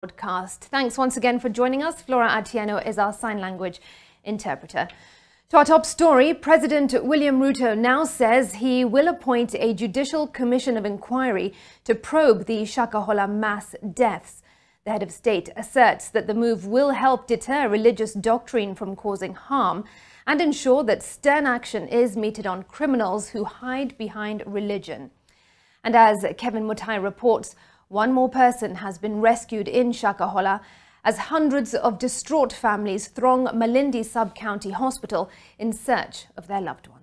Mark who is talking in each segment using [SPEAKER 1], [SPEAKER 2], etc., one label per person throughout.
[SPEAKER 1] Podcast. Thanks once again for joining us. Flora Atieno is our sign language interpreter. To our top story, President William Ruto now says he will appoint a judicial commission of inquiry to probe the Shakahola mass deaths. The head of state asserts that the move will help deter religious doctrine from causing harm and ensure that stern action is meted on criminals who hide behind religion. And as Kevin Mutai reports, one more person has been rescued in Shakahola as hundreds of distraught families throng Malindi Sub-County Hospital in search of their loved ones.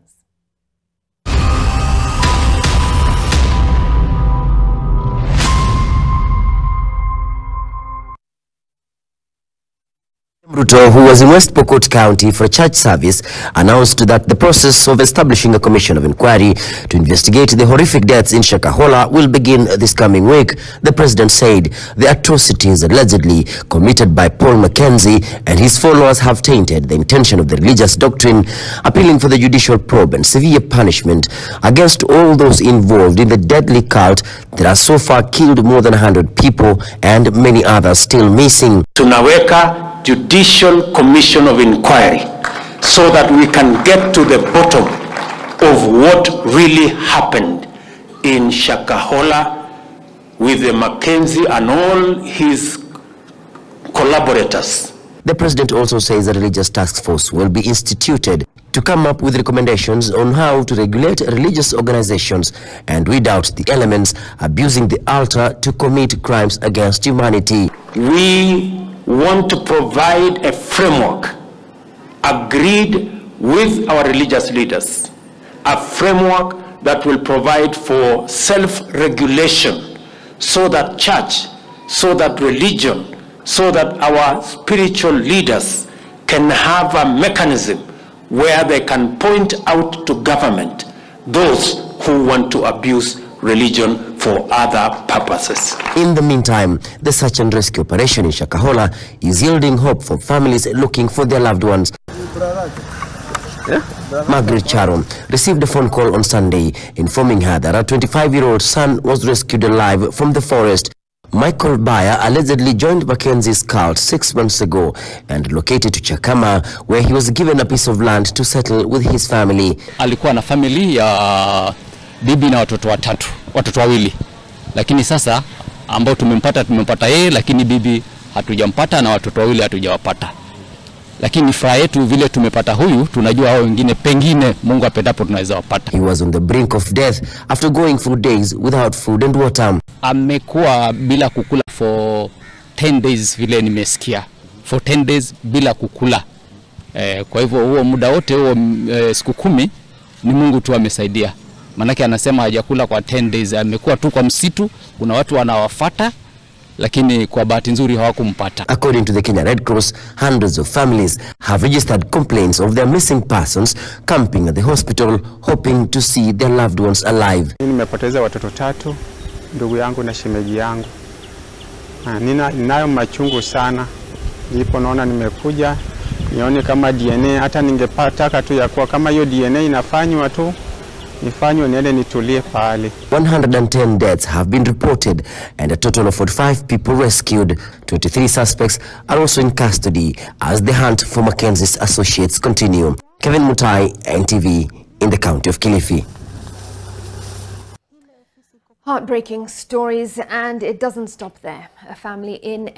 [SPEAKER 2] Ruto, who was in West Pokot County for a church service, announced that the process of establishing a commission of inquiry to investigate the horrific deaths in Shakahola will begin this coming week. The president said the atrocities allegedly committed by Paul Mackenzie and his followers have tainted the intention of the religious doctrine, appealing for the judicial probe and severe punishment against all those involved in the deadly cult that has so far killed more than 100 people and many others still missing.
[SPEAKER 3] Tunaweka judicial commission of inquiry so that we can get to the bottom of what really happened in Shakahola with the Mackenzie and all his collaborators.
[SPEAKER 2] The president also says a religious task force will be instituted to come up with recommendations on how to regulate religious organizations and weed out the elements abusing the altar to commit crimes against humanity.
[SPEAKER 3] We want to provide a framework agreed with our religious leaders, a framework that will provide for self-regulation so that church, so that religion, so that our spiritual leaders can have a mechanism where they can point out to government those who want to abuse religion for other purposes.
[SPEAKER 2] In the meantime, the search and rescue operation in Shakahola is yielding hope for families looking for their loved ones. Margaret Charon received a phone call on Sunday informing her that her 25-year-old son was rescued alive from the forest. Michael Bayer allegedly joined Mackenzie's cult 6 months ago and located to Chakama, where he was given a piece of land to settle with his family.
[SPEAKER 4] Alikuwa na family ya bibi na watoto wawili. Lakini sasa ambao tumempata yeye, lakini bibi hatujampata na watoto wawili hatujawapata. Lakini furaha yetu vile tumepata huyu, tunajua hao wengine pengine Mungu apendapo tunaweza wapata.
[SPEAKER 2] He was on the brink of death after going for days without food and water.
[SPEAKER 4] Amekuwa bila kukula for 10 days vile nimesikia. For 10 days bila kukula. Kwa hivyo huo muda wote huo siku 10 ni Mungu tu amesaidia. Manake anasema hajakula kwa 10 days, amekuwa tu kwa msitu, kuna watu wanawafuata, lakini kwa bahati nzuri hawakumpata.
[SPEAKER 2] According to the Kenya Red Cross, hundreds of families have registered complaints of their missing persons camping at the hospital hoping to see their loved ones alive.
[SPEAKER 5] Nimepoteza watoto 3, ndugu yangu na shemeji yangu. Ninayo machungu sana. Ndipo naona nimekuja nione kama DNA, hata ningepataka tu ya kuwa kama hiyo DNA inafanywa tu nifanywe niende nitulie pale.
[SPEAKER 2] 110 deaths have been reported and a total of 45 people rescued. 23 suspects are also in custody as the hunt for Mackenzie's associates continue. Kevin Mutai, NTV, in the county of Kilifi.
[SPEAKER 1] Heartbreaking stories, and it doesn't stop there. A family in